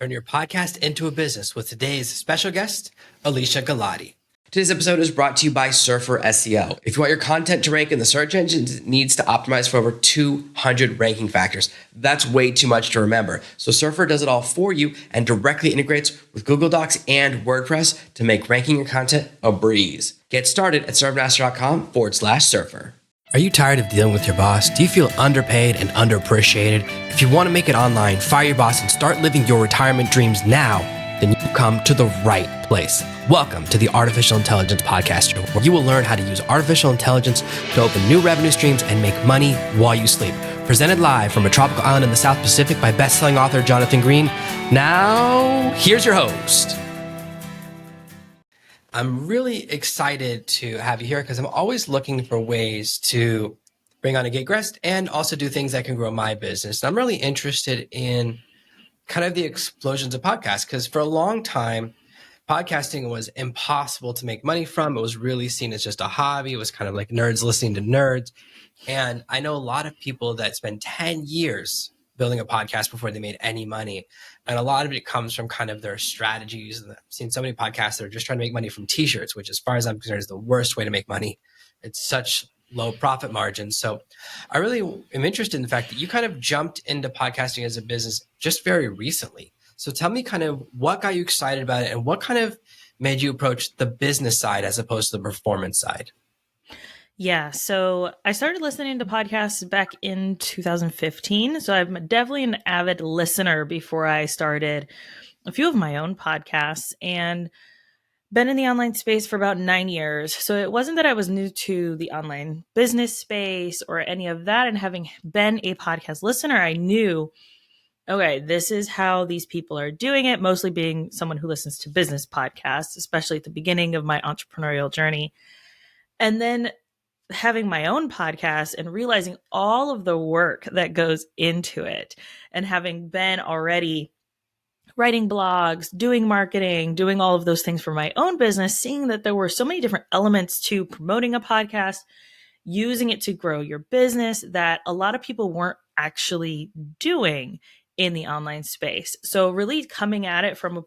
Turn your podcast into a business with today's special guest, Alesia Galati. Today's episode is brought to you by Surfer SEO. If you want your content to rank in the search engines, it needs to optimize for over 200 ranking factors. That's way too much to remember. So Surfer does it all for you and directly integrates with Google Docs and WordPress to make ranking your content a breeze. Get started at servemaster.com/surfer. Are you tired of dealing with your boss? Do you feel underpaid and underappreciated? If you want to make it online, fire your boss, and start living your retirement dreams now, then you come to the right place. Welcome to the Artificial Intelligence Podcast Show, where you will learn how to use artificial intelligence to open new revenue streams and make money while you sleep. Presented live from a tropical island in the South Pacific by best-selling author Jonathan Green. Now, here's your host. I'm really excited to have you here because I'm always looking for ways to bring on a gig guest and also do things that can grow my business. I'm really interested in kind of the explosions of podcasts because for a long time, podcasting was impossible to make money from. It was really seen as just a hobby. It was kind of like nerds listening to nerds. And I know a lot of people that spend 10 years building a podcast before they made any money. And a lot of it comes from kind of their strategies. I've seen so many podcasts that are just trying to make money from t-shirts, which as far as I'm concerned is the worst way to make money. It's such low profit margins. So I really am interested in the fact that you kind of jumped into podcasting as a business just very recently. So tell me kind of what got you excited about it and what kind of made you approach the business side as opposed to the performance side? Yeah, so I started listening to podcasts back in 2015. So I'm definitely an avid listener before I started a few of my own podcasts and been in the online space for about 9 years. So it wasn't that I was new to the online business space or any of that. And having been a podcast listener, I knew, okay, this is how these people are doing it, mostly being someone who listens to business podcasts, especially at the beginning of my entrepreneurial journey. And then having my own podcast and realizing all of the work that goes into it and having been already writing blogs, doing marketing, doing all of those things for my own business, seeing that there were so many different elements to promoting a podcast, using it to grow your business that a lot of people weren't actually doing in the online space. So really coming at it from a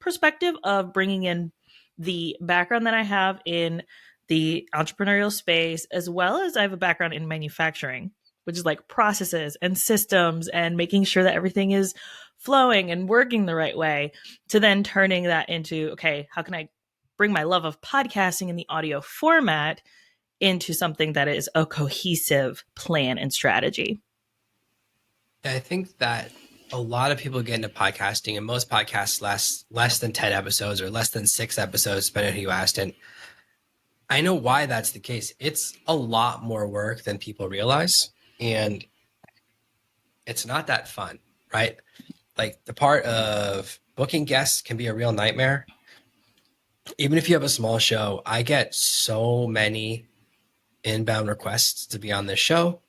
perspective of bringing in the background that I have in the entrepreneurial space, as well as I have a background in manufacturing, which is like processes and systems and making sure that everything is flowing and working the right way, to then turning that into, okay, how can I bring my love of podcasting in the audio format into something that is a cohesive plan and strategy? I think that a lot of people get into podcasting, and most podcasts last less than 10 episodes or less than 6 episodes, depending on who you asked. And I know why that's the case. It's a lot more work than people realize, and it's not that fun, right? Like the part of booking guests can be a real nightmare. Even if you have a small show, I get so many inbound requests to be on this show,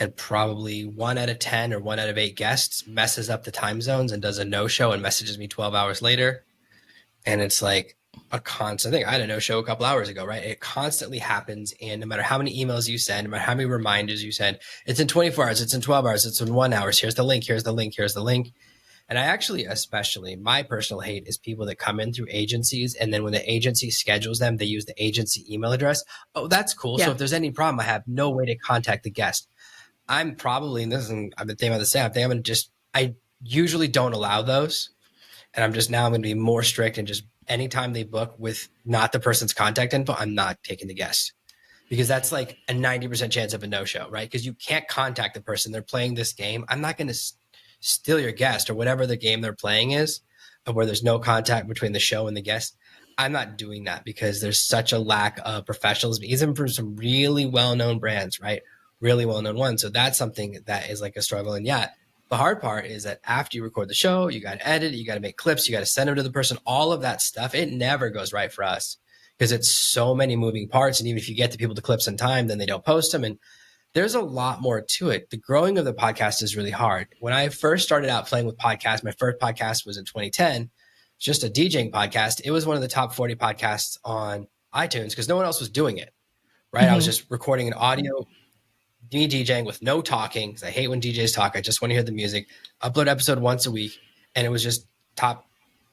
and probably 1 out of 10 or 1 out of 8 guests messes up the time zones and does a no-show and messages me 12 hours later. And it's like a constant thing. I had a no-show a couple hours ago, right? It constantly happens. And no matter how many emails you send, no matter how many reminders you send, it's in 24 hours, it's in 12 hours, it's in 1 hour. Here's the link, here's the link, here's the link. And I actually, especially my personal hate is people that come in through agencies. And then when the agency schedules them, they use the agency email address. Oh, that's cool. Yeah. So if there's any problem, I have no way to contact the guest. I'm probably, and this is, I've been thinking about the same, I usually don't allow those. And I'm going to be more strict and just anytime they book with not the person's contact info, I'm not taking the guest, because that's like a 90% chance of a no-show, right? Because you can't contact the person. They're playing this game. I'm not going to steal your guest or whatever the game they're playing is, where there's no contact between the show and the guest. I'm not doing that because there's such a lack of professionalism, even for some really well-known brands, right? Really well-known ones. So that's something that is like a struggle. And yeah, the hard part is that after you record the show, you got to edit it, you got to make clips, you got to send them to the person, all of that stuff. It never goes right for us because it's so many moving parts. And even if you get the people the clips in time, then they don't post them. And there's a lot more to it. The growing of the podcast is really hard. When I first started out playing with podcasts, my first podcast was in 2010, just a DJing podcast. It was one of the top 40 podcasts on iTunes because no one else was doing it, right? Mm-hmm. I was just recording an audio, me DJing with no talking because I hate when DJs talk. I just want to hear the music. Upload episode once a week. and it was just top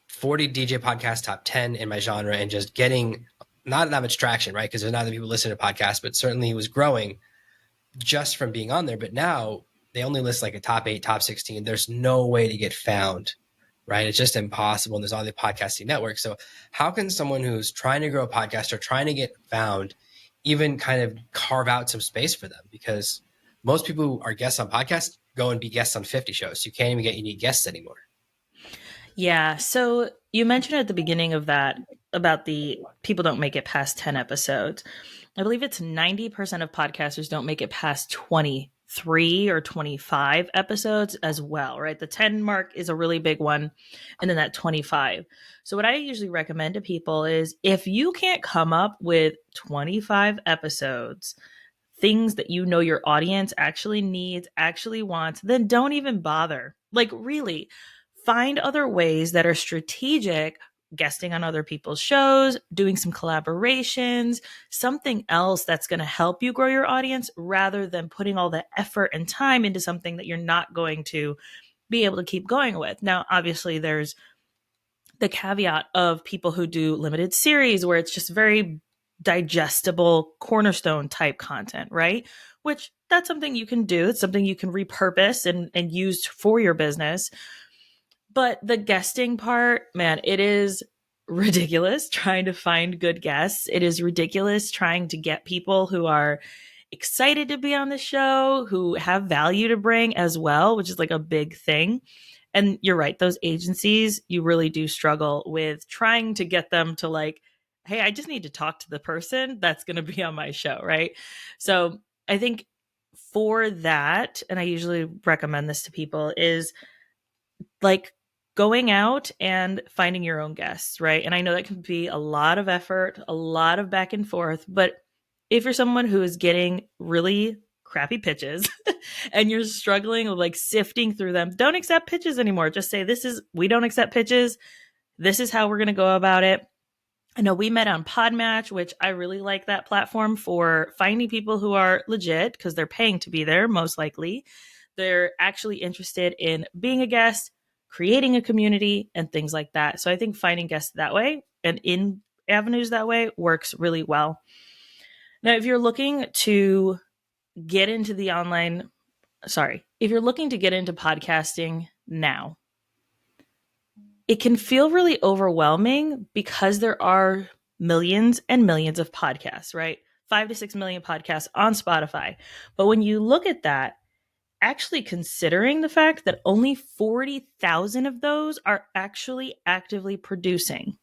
40 DJ podcasts, top 10 in my genre, and just getting not that much traction, right? Because there's not that people listen to podcasts, but certainly it was growing just from being on there. But now they only list like a top 8, top 16. There's no way to get found, right? It's just impossible. And there's all the podcasting networks. So how can someone who's trying to grow a podcast or trying to get found even kind of carve out some space for them? Because most people who are guests on podcasts go and be guests on 50 shows. You can't even get unique guests anymore. Yeah. So you mentioned at the beginning of that about the people don't make it past 10 episodes. I believe it's 90% of podcasters don't make it past 23 or 25 episodes as well, right? The 10 mark is a really big one, and then that 25. So, what I usually recommend to people is if you can't come up with 25 episodes, things that you know your audience actually needs, actually wants, then don't even bother. Like, really, find other ways that are strategic, guesting on other people's shows, doing some collaborations, something else that's going to help you grow your audience rather than putting all the effort and time into something that you're not going to be able to keep going with. Now, obviously, there's the caveat of people who do limited series where it's just very digestible cornerstone type content, right? Which that's something you can do. It's something you can repurpose and use for your business. But the guesting part, man, it is ridiculous trying to find good guests. It is ridiculous trying to get people who are excited to be on the show, who have value to bring as well, which is like a big thing. And you're right, those agencies, you really do struggle with trying to get them to like, hey, I just need to talk to the person that's going to be on my show, right? So I think for that, and I usually recommend this to people, is like going out and finding your own guests, right? And I know that can be a lot of effort, a lot of back and forth, but if you're someone who is getting really crappy pitches and you're struggling with like sifting through them, don't accept pitches anymore. Just say, we don't accept pitches. This is how we're going to go about it. I know we met on Podmatch, which I really like that platform for finding people who are legit because they're paying to be there, most likely. They're actually interested in being a guest, creating a community, and things like that. So I think finding guests that way and in avenues that way works really well. Now, if you're looking to get into the online, if you're looking to get into podcasting now, it can feel really overwhelming because there are millions and millions of podcasts, right? 5 to 6 million podcasts on Spotify. But when you look at that, actually considering the fact that only 40,000 of those are actually actively producing.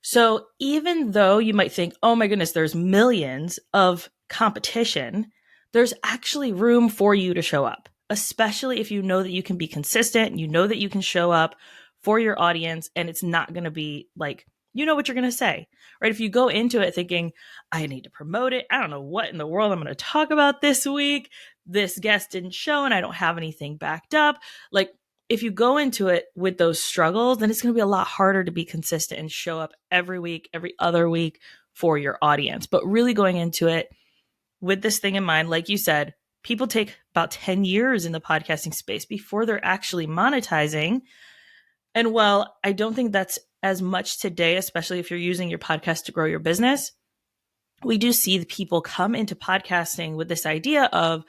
So even though you might think, oh my goodness, there's millions of competition, there's actually room for you to show up, especially if you know that you can be consistent and you know that you can show up for your audience and it's not going to be like, you know what you're going to say, right? If you go into it thinking, I need to promote it, I don't know what in the world I'm going to talk about this week, this guest didn't show and I don't have anything backed up. Like, if you go into it with those struggles, then it's going to be a lot harder to be consistent and show up every week, every other week for your audience. But really going into it with this thing in mind, like you said, people take about 10 years in the podcasting space before they're actually monetizing. And while I don't think that's as much today, especially if you're using your podcast to grow your business, we do see the people come into podcasting with this idea of,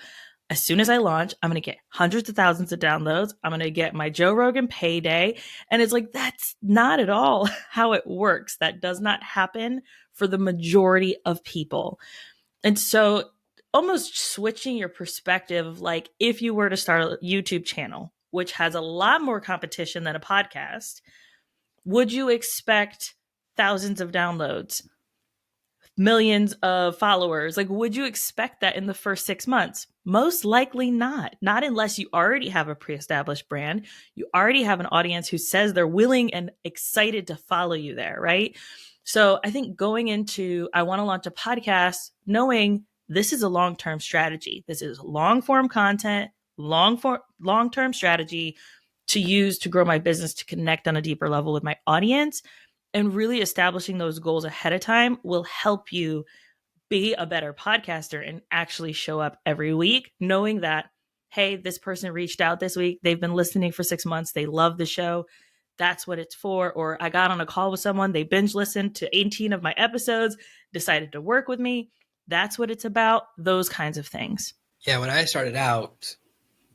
as soon as I launch, I'm going to get hundreds of thousands of downloads. I'm going to get my Joe Rogan payday. And it's like, that's not at all how it works. That does not happen for the majority of people. And so almost switching your perspective of like, if you were to start a YouTube channel, which has a lot more competition than a podcast, would you expect thousands of downloads, millions of followers? Like, would you expect that in the first 6 months? Most likely not. Not unless you already have a pre-established brand. You already have an audience who says they're willing and excited to follow you there, right? So I think going into, I want to launch a podcast, knowing this is a long-term strategy. This is long-form content, long-term strategy to use to grow my business, to connect on a deeper level with my audience. And really establishing those goals ahead of time will help you be a better podcaster and actually show up every week, knowing that, hey, this person reached out this week. They've been listening for 6 months. They love the show. That's what it's for. Or I got on a call with someone. They binge listened to 18 of my episodes, decided to work with me. That's what it's about. Those kinds of things. Yeah, when I started out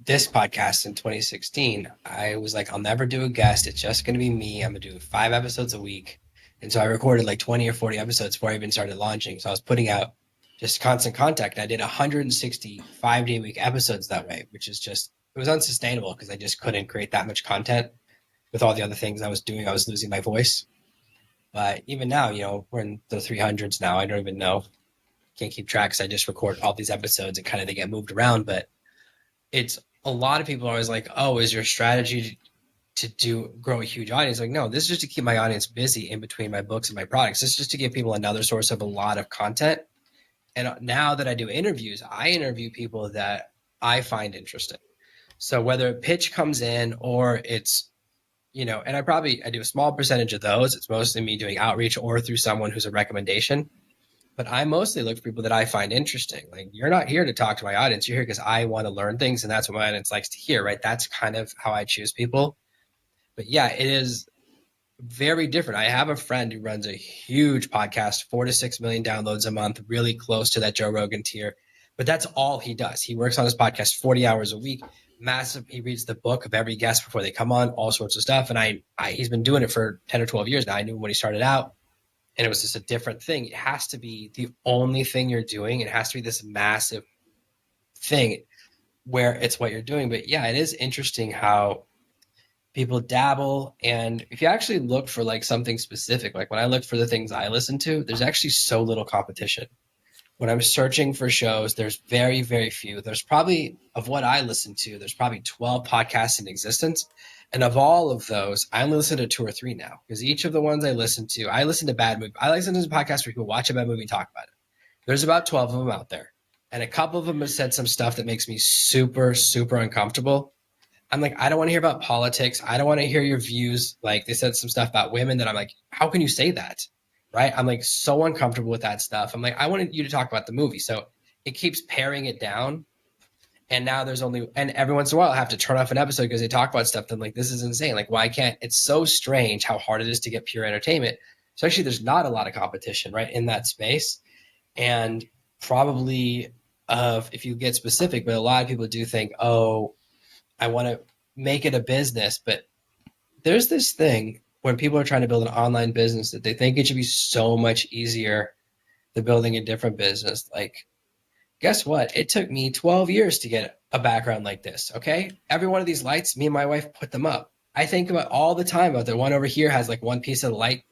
this podcast in 2016, I was like, I'll never do a guest. It's just going to be me. I'm going to do 5 episodes a week. And so I recorded like 20 or 40 episodes before I even started launching. So I was putting out just constant contact. I did 160 5-day week episodes that way, which is just, it was unsustainable because I just couldn't create that much content with all the other things I was doing. I was losing my voice. But even now, we're in the 300s now. I don't even know. Can't keep track because I just record all these episodes and kind of they get moved around. But it's a lot of people are always like, oh, is your strategy to do grow a huge audience? Like, no, this is just to keep my audience busy in between my books and my products. This is just to give people another source of a lot of content. And now that I do interviews, I interview people that I find interesting. So whether a pitch comes in or it's, and I do a small percentage of those. It's mostly me doing outreach or through someone who's a recommendation. But I mostly look for people that I find interesting. Like, you're not here to talk to my audience. You're here because I want to learn things, and that's what my audience likes to hear, right? That's kind of how I choose people. But yeah, it is very different. I have a friend who runs a huge podcast, 4 to 6 million downloads a month, really close to that Joe Rogan tier. But that's all he does. He works on his podcast 40 hours a week, massive. He reads the book of every guest before they come on, all sorts of stuff. And he's been doing it for 10 or 12 years now. I knew him when he started out, and it was just a different thing. It has to be the only thing you're doing. It has to be this massive thing where it's what you're doing. But yeah, it is interesting how people dabble. And if you actually look for like something specific, like when I look for the things I listen to, there's actually so little competition. When I'm searching for shows, there's very, very few. There's probably, of what I listen to, there's probably 12 podcasts in existence. And of all of those, I only listen to 2 or 3 now because each of the ones I listen to bad movie. I listen to podcasts where people watch a bad movie and talk about it. There's about 12 of them out there. And a couple of them have said some stuff that makes me super, super uncomfortable. I'm like, I don't want to hear about politics. I don't want to hear your views. Like, they said some stuff about women that I'm like, how can you say that? Right? I'm like so uncomfortable with that stuff. I'm like, I wanted you to talk about the movie. So it keeps paring it down. And now and every once in a while I have to turn off an episode because they talk about stuff that I'm like, this is insane. Like, why can't, it's so strange how hard it is to get pure entertainment. Especially there's not a lot of competition, right, in that space. And probably if you get specific, but a lot of people do think, oh, I want to make it a business. But there's this thing when people are trying to build an online business that they think it should be so much easier than building a different business. Like, guess what? It took me 12 years to get a background like this. Okay. Every one of these lights, me and my wife put them up. I think about all the time about the one over here has like one piece of the light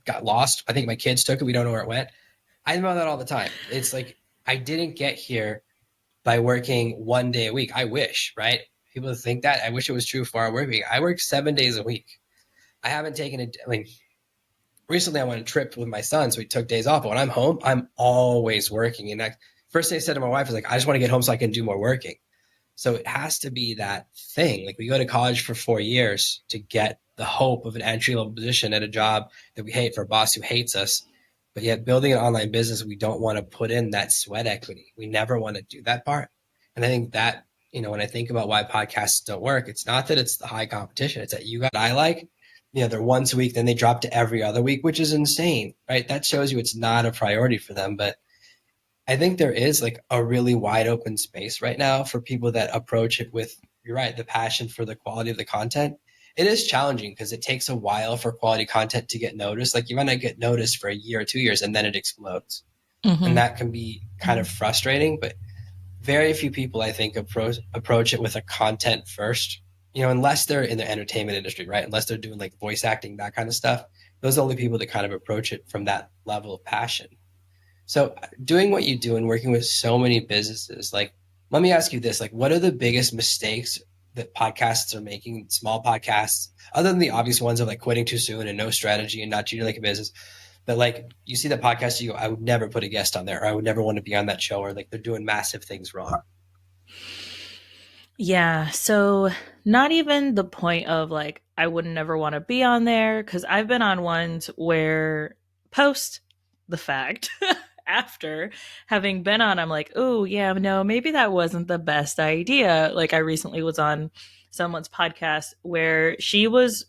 got lost. I think my kids took it. We don't know where it went. I think about that all the time. It's like, I didn't get here by working 1 day a week. I wish, right? People think that. I wish it was true for our work week. I work 7 days a week. I haven't taken it. I mean, recently I went on a trip with my son, so we took days off. But when I'm home, I'm always working. And first thing I said to my wife was like, I just want to get home so I can do more working. So it has to be that thing. Like, we go to college for 4 years to get the hope of an entry level position at a job that we hate for a boss who hates us. But yet building an online business, we don't want to put in that sweat equity. We never want to do that part. And I think that, when I think about why podcasts don't work, it's not that it's the high competition. It's that I like, they're once a week, then they drop to every other week, which is insane, right? That shows you it's not a priority for them. But I think there is like a really wide open space right now for people that approach it with, you're right, the passion for the quality of the content. It is challenging because it takes a while for quality content to get noticed. Like, you might not get noticed for a year or 2 years and then it explodes. And Mm-hmm. that can be kind of frustrating, but very few people, I think, approach it with a content first, unless they're in the entertainment industry, right? Unless they're doing like voice acting, that kind of stuff. Those are the only people that kind of approach it from that level of passion. So doing what you do and working with so many businesses, like, let me ask you this, like, what are the biggest mistakes that podcasts are making, small podcasts, other than the obvious ones of like quitting too soon and no strategy and not treating it like a business? But like, you see the podcast, you go, I would never put a guest on there, or I would never want to be on that show, or like they're doing massive things wrong. Yeah. So, not even the point of like, I would never want to be on there because I've been on ones where post the fact after having been on, I'm like, oh, yeah, no, maybe that wasn't the best idea. Like, I recently was on someone's podcast where she was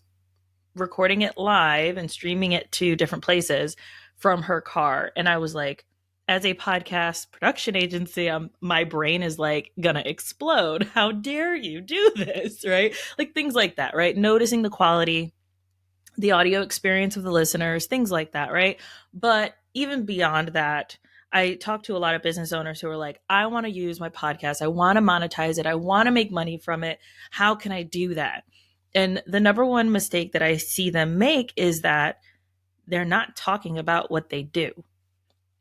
recording it live and streaming it to different places from her car. And I was like, as a podcast production agency, my brain is like gonna explode. How dare you do this? Right? Like things like that, right? Noticing the quality, the audio experience of the listeners, things like that, right? But even beyond that, I talk to a lot of business owners who are like, I want to use my podcast. I want to monetize it. I want to make money from it. How can I do that? And the number one mistake that I see them make is that they're not talking about what they do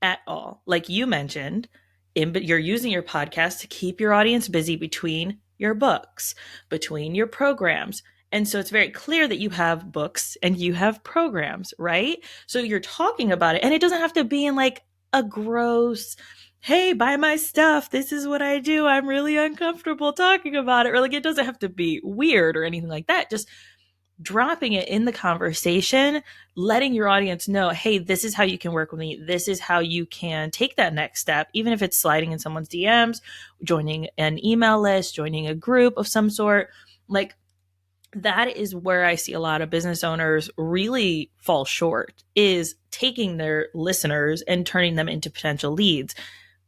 at all. Like you mentioned, you're using your podcast to keep your audience busy between your books, between your programs. And so it's very clear that you have books and you have programs, right? So you're talking about it. And it doesn't have to be in like a gross, hey, buy my stuff. This is what I do. I'm really uncomfortable talking about it. Or like it doesn't have to be weird or anything like that. Just dropping it in the conversation, letting your audience know, hey, this is how you can work with me. This is how you can take that next step, even if it's sliding in someone's DMs, joining an email list, joining a group of some sort. Like that is where I see a lot of business owners really fall short, is taking their listeners and turning them into potential leads,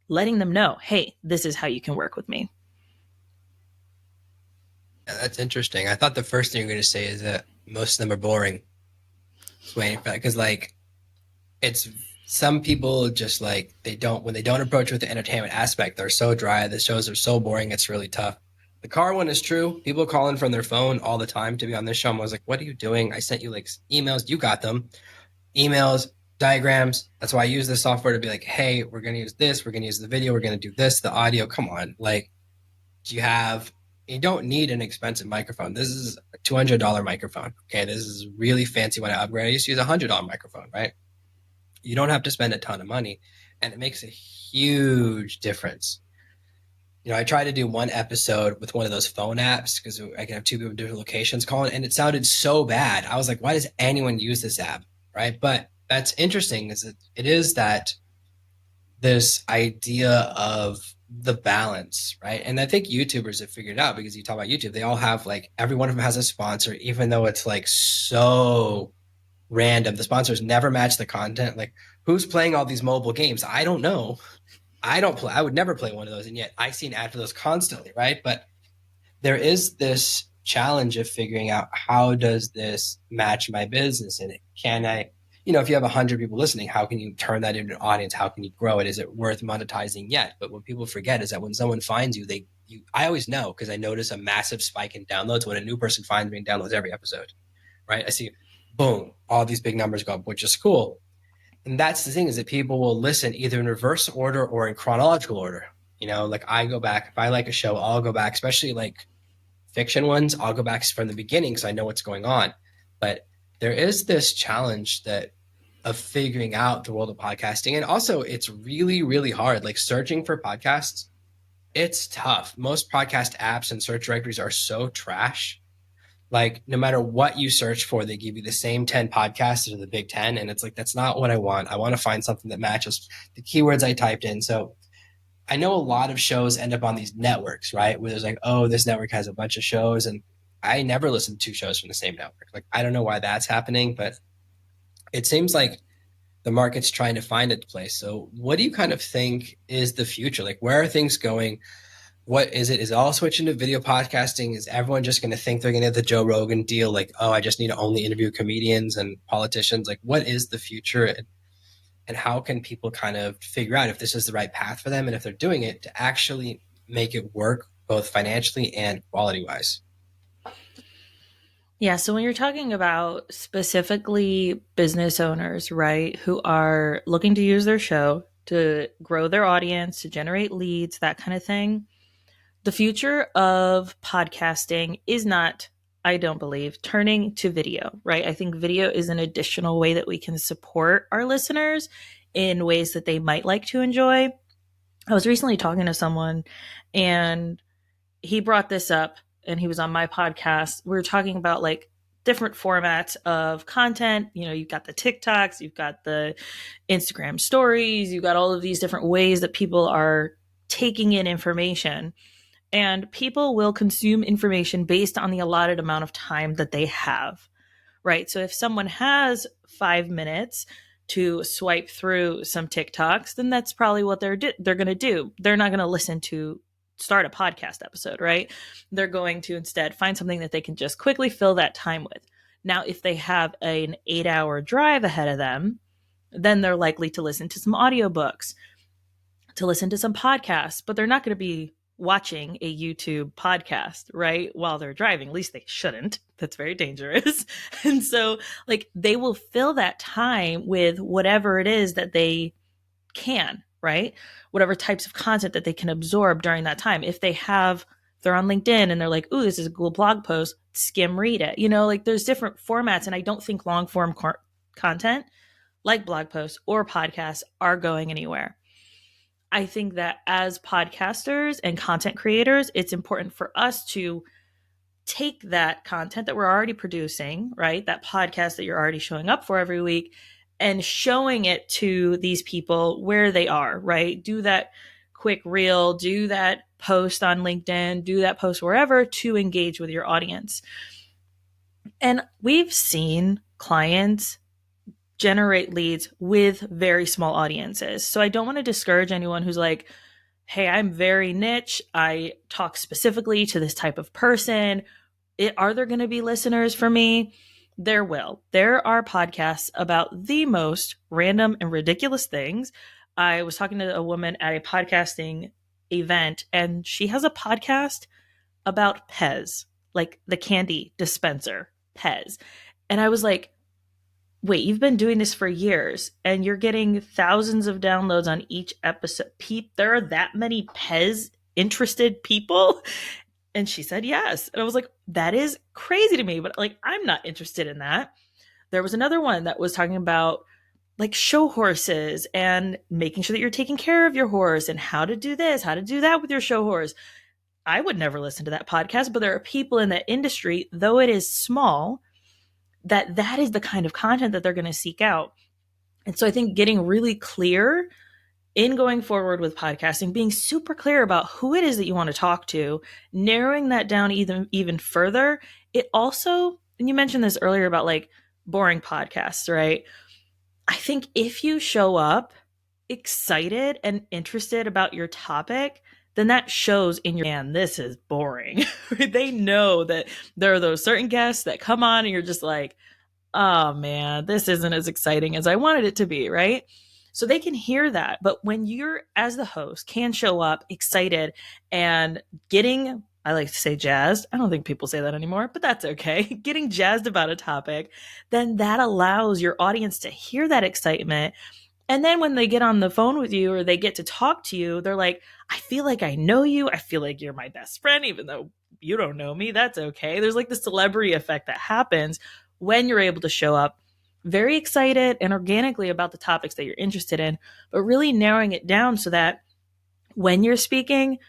letting them know, hey, this is how you can work with me. Yeah, that's interesting. I thought the first thing you're going to say is that most of them are boring. Just waiting for that because like it's some people just like they don't when they don't approach with the entertainment aspect, they're so dry. The shows are so boring. It's really tough. The car one is true. People call in from their phone all the time to be on this show. I was like, "What are you doing?" I sent you like emails. You got them. Emails, diagrams. That's why I use this software to be like, "Hey, we're going to use this. We're going to use the video. We're going to do this. The audio. Come on, like you have you don't need an expensive microphone. This is a $200 microphone. Okay, this is really fancy when I upgrade. I used to use $100 microphone, right? You don't have to spend a ton of money, and it makes a huge difference. I tried to do one episode with one of those phone apps because I can have two people in different locations calling, and it sounded so bad. I was like, why does anyone use this app? Right. But that's interesting is it is that this idea of the balance, right? And I think YouTubers have figured it out because you talk about YouTube, they all have like every one of them has a sponsor, even though it's like so random. The sponsors never match the content. Like, who's playing all these mobile games? I don't know. I don't play. I would never play one of those, and yet I see an ad for those constantly, right? But there is this challenge of figuring out how does this match my business, and can I, if you have 100 people listening, how can you turn that into an audience? How can you grow it? Is it worth monetizing yet? But what people forget is that when someone finds you, I always know because I notice a massive spike in downloads when a new person finds me and downloads every episode, right? I see, boom, all these big numbers go up, which is cool. And that's the thing is that people will listen either in reverse order or in chronological order. Like I go back, if I like a show, I'll go back, especially like fiction ones, I'll go back from the beginning because I know what's going on. But there is this challenge that of figuring out the world of podcasting. And also it's really, really hard. Like searching for podcasts, it's tough. Most podcast apps and search directories are so trash. Like no matter what you search for, they give you the same 10 podcasts or the big 10. And it's like, that's not what I want. I want to find something that matches the keywords I typed in. So I know a lot of shows end up on these networks, right? Where there's like, oh, this network has a bunch of shows. And I never listen to two shows from the same network. Like, I don't know why that's happening, but it seems like the market's trying to find its place. So what do you kind of think is the future? Like, where are things going? What is it? Is it all switching to video podcasting? Is everyone just going to think they're going to get the Joe Rogan deal? Like, oh, I just need to only interview comedians and politicians. Like, what is the future? And how can people kind of figure out if this is the right path for them and if they're doing it to actually make it work both financially and quality wise? Yeah. So when you're talking about specifically business owners, right, who are looking to use their show to grow their audience, to generate leads, that kind of thing, the future of podcasting is not, I don't believe, turning to video, right? I think video is an additional way that we can support our listeners in ways that they might like to enjoy. I was recently talking to someone and he brought this up and he was on my podcast. We were talking about like different formats of content. You know, you've got the TikToks, you've got the Instagram stories, you've got all of these different ways that people are taking in information. And people will consume information based on the allotted amount of time that they have, right? So if someone has 5 minutes to swipe through some TikToks, then that's probably what they're going to do. They're not going to listen to start a podcast episode, right? They're going to instead find something that they can just quickly fill that time with. Now, if they have an 8-hour drive ahead of them, then they're likely to listen to some audiobooks, to listen to some podcasts, but they're not going to be watching a YouTube podcast, right? While they're driving. At least they shouldn't. That's very dangerous. And so, like, they will fill that time with whatever it is that they can, right? Whatever types of content that they can absorb during that time. If they're on LinkedIn and they're like, ooh, this is a cool blog post, skim read it. You know, like there's different formats. And I don't think long form content like blog posts or podcasts are going anywhere. I think that as podcasters and content creators, it's important for us to take that content that we're already producing, right? That podcast that you're already showing up for every week and showing it to these people where they are, right? Do that quick reel, do that post on LinkedIn, do that post wherever to engage with your audience. And we've seen clients generate leads with very small audiences. So I don't want to discourage anyone who's like, hey, I'm very niche. I talk specifically to this type of person. Are there going to be listeners for me? There will. There are podcasts about the most random and ridiculous things. I was talking to a woman at a podcasting event, and she has a podcast about Pez, like the candy dispenser, Pez. And I was like, wait, you've been doing this for years and you're getting thousands of downloads on each episode. Pete, there are that many Pez interested people? And she said yes. And I was like, that is crazy to me, but like, I'm not interested in that. There was another one that was talking about like show horses and making sure that you're taking care of your horse and how to do this, how to do that with your show horse. I would never listen to that podcast, but there are people in that industry, though it is small, that is the kind of content that they're going to seek out. And so I think getting really clear in going forward with podcasting, being super clear about who it is that you want to talk to, narrowing that down even further. It also, and you mentioned this earlier about like boring podcasts, right? I think if you show up excited and interested about your topic, then that shows in your, man, this is boring. They know that there are those certain guests that come on and you're just like, oh man, this isn't as exciting as I wanted it to be, right? So they can hear that. But when you're, as the host, can show up excited and getting, I like to say jazzed. I don't think people say that anymore, but that's okay. Getting jazzed about a topic, then that allows your audience to hear that excitement. And then when they get on the phone with you or they get to talk to you, they're like, I feel like I know you. I feel like you're my best friend, even though you don't know me. That's okay. There's like the celebrity effect that happens when you're able to show up very excited and organically about the topics that you're interested in, but really narrowing it down so that when you're speaking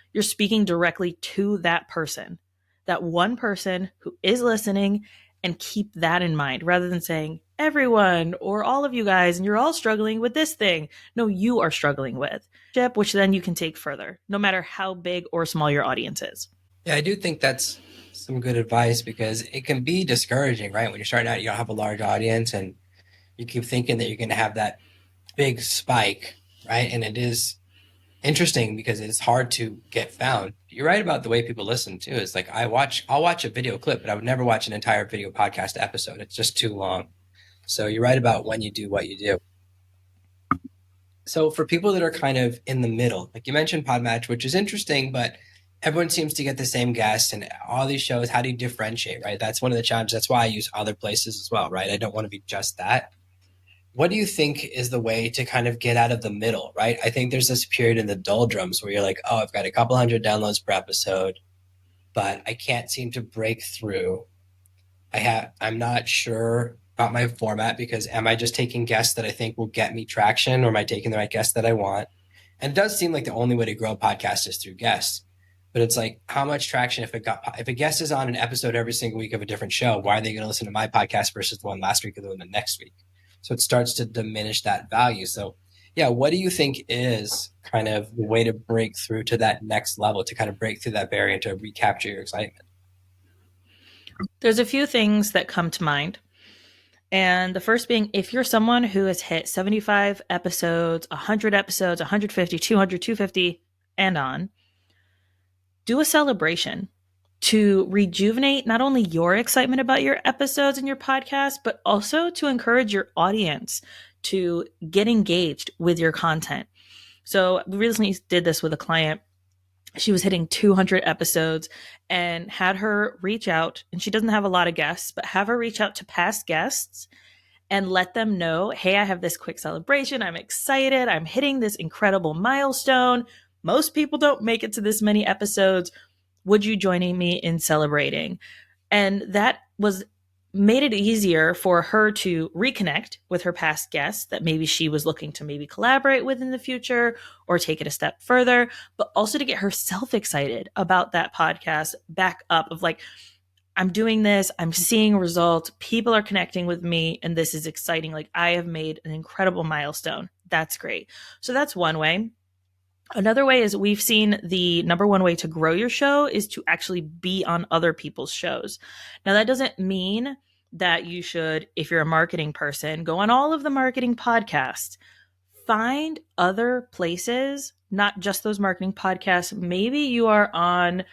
directly to that person, that one person who is listening, and keep that in mind rather than saying everyone or all of you guys and you're all struggling with this thing. No, you are struggling with, which then you can take further, no matter how big or small your audience is. Yeah, I do think that's some good advice because it can be discouraging, right? When you're starting out, you don't have a large audience and you keep thinking that you're going to have that big spike, right? And it is interesting because it's hard to get found. You're right about the way people listen too. It's like I'll watch a video clip, but I would never watch an entire video podcast episode. It's just too long. So you're right about when you do what you do. So for people that are kind of in the middle, like you mentioned Podmatch, which is interesting, but everyone seems to get the same guests and all these shows. How do you differentiate, right? That's one of the challenges. That's why I use other places as well, right? I don't want to be just that. What do you think is the way to kind of get out of the middle, right? I think there's this period in the doldrums where you're like, oh, I've got a couple hundred downloads per episode, but I can't seem to break through. I'm not sure about my format because am I just taking guests that I think will get me traction or am I taking the right guests that I want? And it does seem like the only way to grow a podcast is through guests. But it's like, how much traction if a guest is on an episode every single week of a different show, why are they going to listen to my podcast versus the one last week or the one the next week? So it starts to diminish that value. So yeah, what do you think is kind of the way to break through to that next level, to kind of break through that barrier and to recapture your excitement? There's a few things that come to mind. And the first being, if you're someone who has hit 75 episodes, 100 episodes, 150, 200, 250, and on, do a celebration to rejuvenate not only your excitement about your episodes and your podcast, but also to encourage your audience to get engaged with your content. So we recently did this with a client. She was hitting 200 episodes and had her reach out, and she doesn't have a lot of guests, but have her reach out to past guests and let them know, hey, I have this quick celebration. I'm excited. I'm hitting this incredible milestone. Most people don't make it to this many episodes. Would you join me in celebrating? And that was made it easier for her to reconnect with her past guests that maybe she was looking to maybe collaborate with in the future or take it a step further, but also to get herself excited about that podcast back up of like, I'm doing this, I'm seeing results, people are connecting with me, and this is exciting. Like, I have made an incredible milestone. That's great. So that's one way. Another way is we've seen the number one way to grow your show is to actually be on other people's shows. Now, that doesn't mean that you should, if you're a marketing person, go on all of the marketing podcasts. Find other places, not just those marketing podcasts. Maybe you are on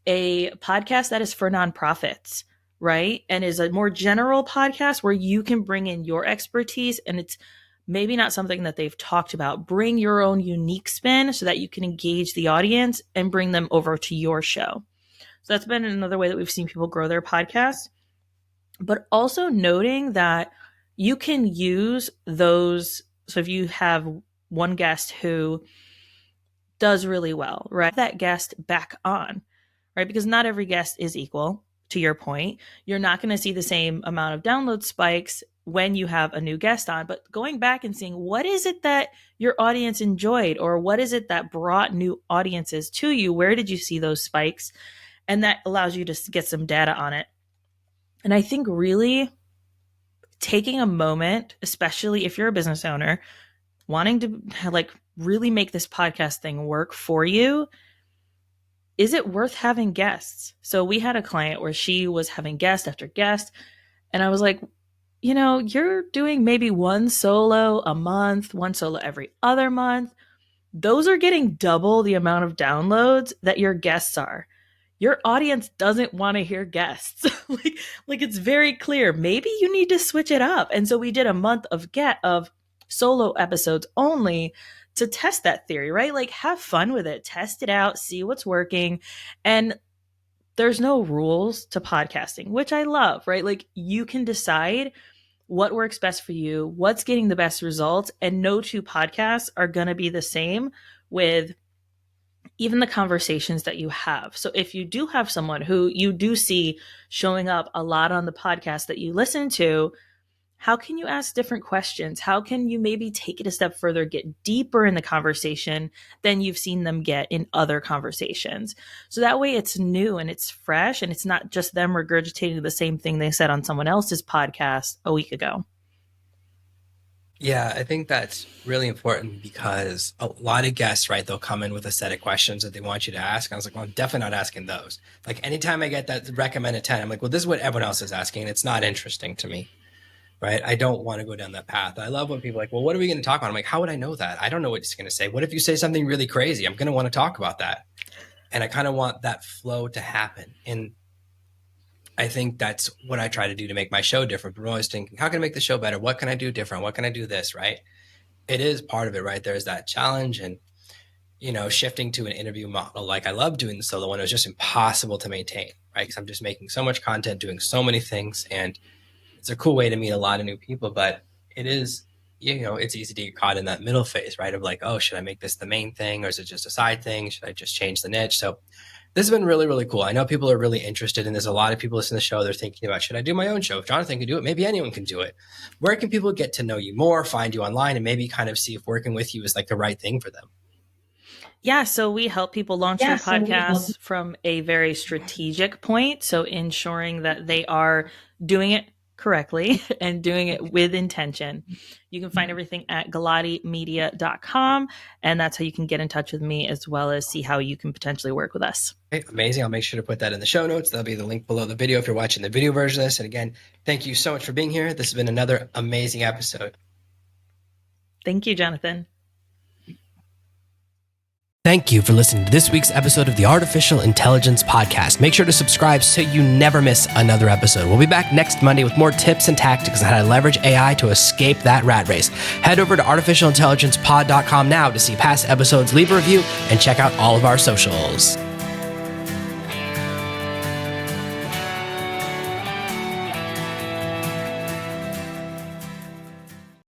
a podcast that is for nonprofits, right? And is a more general podcast where you can bring in your expertise and it's maybe not something that they've talked about. Bring your own unique spin so that you can engage the audience and bring them over to your show. So that's been another way that we've seen people grow their podcast. But also noting that you can use those. So if you have one guest who does really well, right? That guest back on, right? Because not every guest is equal, to your point. You're not going to see the same amount of download spikes when you have a new guest on, but going back and seeing what is it that your audience enjoyed or what is it that brought new audiences to you? Where did you see those spikes? And that allows you to get some data on it. And I think really taking a moment, especially if you're a business owner, wanting to like really make this podcast thing work for you, is it worth having guests? So we had a client where she was having guest after guest, and I was like, you know, you're doing maybe one solo a month, one solo every other month. Those are getting double the amount of downloads that your guests are. Your audience doesn't want to hear guests. like it's very clear. Maybe you need to switch it up. And so we did a month of solo episodes only to test that theory, right? Like have fun with it, test it out, see what's working. And there's no rules to podcasting, which I love, right? Like you can decide what works best for you, what's getting the best results, and no two podcasts are going to be the same with even the conversations that you have. So if you do have someone who you do see showing up a lot on the podcast that you listen to, how can you ask different questions? How can you maybe take it a step further, get deeper in the conversation than you've seen them get in other conversations? So that way it's new and it's fresh and it's not just them regurgitating the same thing they said on someone else's podcast a week ago. Yeah, I think that's really important because a lot of guests, right, they'll come in with a set of questions that they want you to ask. I was like, well, I'm definitely not asking those. Like anytime I get that recommended 10, I'm like, well, this is what everyone else is asking, and it's not interesting to me, right? I don't want to go down that path. I love when people are like, well, what are we going to talk about? I'm like, how would I know that? I don't know what he's going to say. What if you say something really crazy? I'm going to want to talk about that. And I kind of want that flow to happen. And I think that's what I try to do to make my show different. But I'm always thinking, how can I make the show better? What can I do different? What can I do this, right? It is part of it, right? There's that challenge and, shifting to an interview model. Like I love doing the solo one. It was just impossible to maintain, right? Because I'm just making so much content, doing so many things. And it's a cool way to meet a lot of new people, but it is, it's easy to get caught in that middle phase, right? Of like, oh, should I make this the main thing or is it just a side thing? Should I just change the niche? So this has been really, really cool. I know people are really interested in this. A lot of people listen to the show. They're thinking about, should I do my own show? If Jonathan can do it, maybe anyone can do it. Where can people get to know you more, find you online, and maybe kind of see if working with you is like the right thing for them? Yeah, so we help people launch their podcasts from a very strategic point. So ensuring that they are doing it correctly and doing it with intention. You can find everything at galatimedia.com, and that's how you can get in touch with me as well as see how you can potentially work with us. Okay, amazing. I'll make sure to put that in the show notes. There'll be the link below the video if you're watching the video version of this. And again, thank you so much for being here. This has been another amazing episode. Thank you, Jonathan. Thank you for listening to this week's episode of the Artificial Intelligence Podcast. Make sure to subscribe so you never miss another episode. We'll be back next Monday with more tips and tactics on how to leverage AI to escape that rat race. Head over to artificialintelligencepod.com now to see past episodes, leave a review, and check out all of our socials.